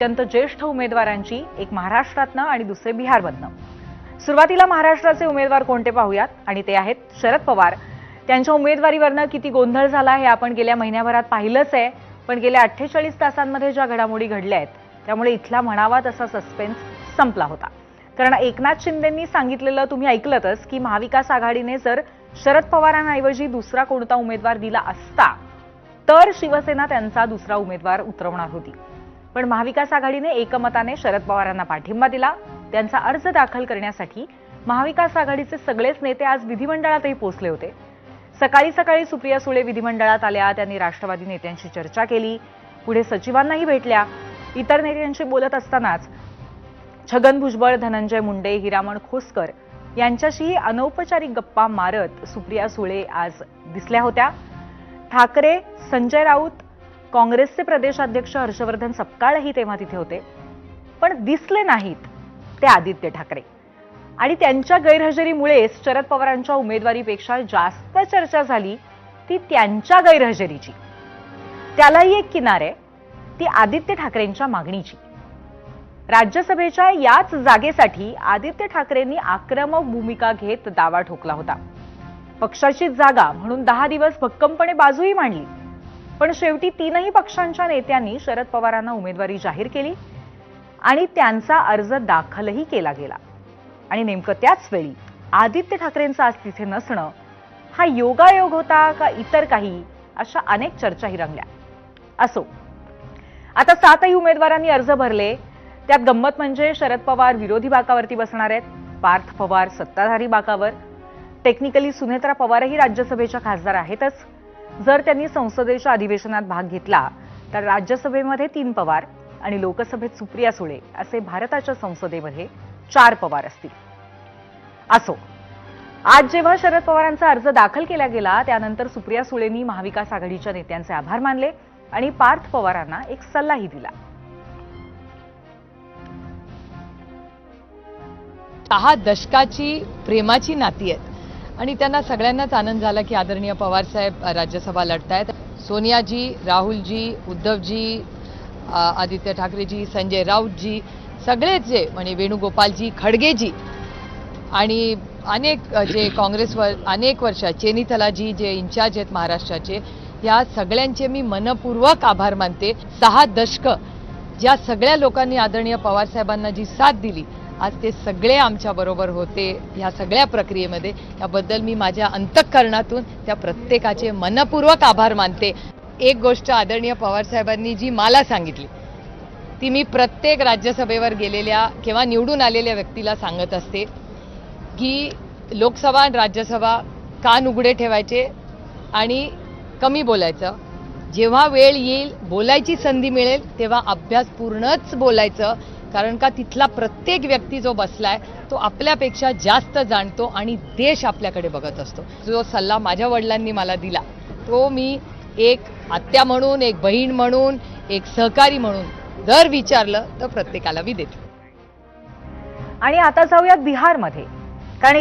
अत्यंत ज्येष्ठ उमेदवारांची, एक महाराष्ट्रातनं आणि दुसरे बिहारमधनं। सुरुवातीला महाराष्ट्राचे उमेदवार कोणते पाहूयात, आणि ते आहेत शरद पवार। त्यांच्या उमेदवारीवरनं किती गोंधळ झाला हे आपण गेल्या महिन्याभरात पाहिलंच आहे, पण गेल्या 48 तासांमध्ये ज्या घडामोडी घडल्या आहेत त्यामुळे इथला म्हणावा तसा सस्पेन्स संपला होता। कारण एकनाथ शिंदेंनी सांगितलेलं तुम्ही ऐकलंतच की महाविकास आघाडीने जर शरद पवारांऐवजी दुसरा कोणता उमेदवार दिला असता तर शिवसेना त्यांचा दुसरा उमेदवार उतरवणार होती। पण महाविकास आघाडीने एकमताने शरद पवारांना पाठिंबा दिला। त्यांचा अर्ज दाखल करण्यासाठी महाविकास आघाडीचे सगळेच नेते आज विधिमंडळातही पोहोचले होते। सकाळी सकाळी सुप्रिया सुळे विधिमंडळात आल्या, त्यांनी राष्ट्रवादी नेत्यांशी चर्चा केली, पुढे सचिवांनाही भेटल्या। इतर नेत्यांशी बोलत असतानाच छगन भुजबळ, धनंजय मुंडे, हिरामण खोसकर यांच्याशीही अनौपचारिक गप्पा मारत सुप्रिया सुळे आज दिसल्या होत्या। ठाकरे, संजय राऊत, काँग्रेसचे प्रदेशाध्यक्ष हर्षवर्धन सपकाळही तेव्हा तिथे होते, पण दिसले नाहीत ते आदित्य ठाकरे। आणि त्यांच्या गैरहजेरीमुळेच शरद पवारांच्या उमेदवारीपेक्षा जास्त चर्चा झाली ती त्यांच्या गैरहजेरीची। त्यालाही एक किनार आहे, ती आदित्य ठाकरेंच्या मागणीची। राज्यसभेच्या याच जागेसाठी आदित्य ठाकरेंनी आक्रमक भूमिका घेत दावा ठोकला होता। पक्षाची जागा म्हणून 10 दिवस भक्कमपणे बाजूही मांडली, पण शेवटी तीनही पक्षांच्या नेत्यांनी शरद पवारांना उमेदवारी जाहीर केली आणि त्यांचा अर्ज दाखलही केला गेला। आणि नेमकं त्याच वेळी आदित्य ठाकरेंचं आज तिथे नसणं हा योगायोग होता का इतर काही, अशा अनेक चर्चाही रंगल्या। असो, आता 7ही उमेदवारांनी अर्ज भरले। त्यात गंमत म्हणजे शरद पवार विरोधी बाकावरती बसणार आहेत, पार्थ पवार सत्ताधारी बाकावर। टेक्निकली सुनेत्रा पवारही राज्यसभेच्या खासदार आहेतच। जर त्यांनी संसदेच्या अधिवेशनात भाग घेतला तर राज्यसभेमध्ये 3 पवार आणि लोकसभेत सुप्रिया सुळे असे भारताच्या संसदेमध्ये 4 पवार असतील। असो, आज जेव्हा शरद पवारांचा अर्ज दाखल केला गेला त्यानंतर सुप्रिया सुळेंनी महाविकास आघाडीच्या नेत्यांचे आभार मानले आणि पार्थ पवारांना एक सल्लाही दिला। 6 दशकाची प्रेमाची नाती आहेत आणि त्यांना सगळ्यांनाच आनंद झाला की आदरणीय पवार साहेब राज्यसभा लढतायत। सोनियाजी, राहुलजी, उद्धवजी, आदित्य ठाकरेजी, संजय राऊतजी, सगळेच जे म्हणजे वेणुगोपालजी, खडगेजी आणि अनेक जे काँग्रेसवर अनेक वर्ष चेनीथलाजी जे इन्चार्ज आहेत महाराष्ट्राचे, या सगळ्यांचे मी मनपूर्वक आभार मानते। 6 दशक ज्या सगळ्या लोकांनी आदरणीय पवार साहेबांना जी साथ दिली, आज ते सगळे आमच्या बरोबर होते ह्या सगळ्या प्रक्रियेमध्ये, याबद्दल मी माझ्या अंतःकरणातून त्या प्रत्येकाचे मनपूर्वक आभार मानते। एक गोष्ट आदरणीय पवार साहेबांनी जी मला सांगितली ती मी प्रत्येक राज्यसभेवर गेलेल्या किंवा निवडून आलेल्या व्यक्तीला सांगत असते की लोकसभा आणि राज्यसभा कान उघडे ठेवायचे आणि कमी बोलायचं। जेव्हा वेळ येईल, बोलायची संधी मिळेल तेव्हा अभ्यासपूर्णच बोलायचं, कारण का तिथला प्रत्येक व्यक्ती जो बसलाय तो आपल्यापेक्षा जास्त जाणतो आणि देश आपल्याकडे बघत असतो। जो सल्ला माझ्या वडिलांनी मला दिला तो मी एक आत्या म्हणून, एक बहीण म्हणून, एक सहकारी म्हणून जर विचारलं तर प्रत्येकाला मी देते। आणि आता जाऊयात बिहारमध्ये।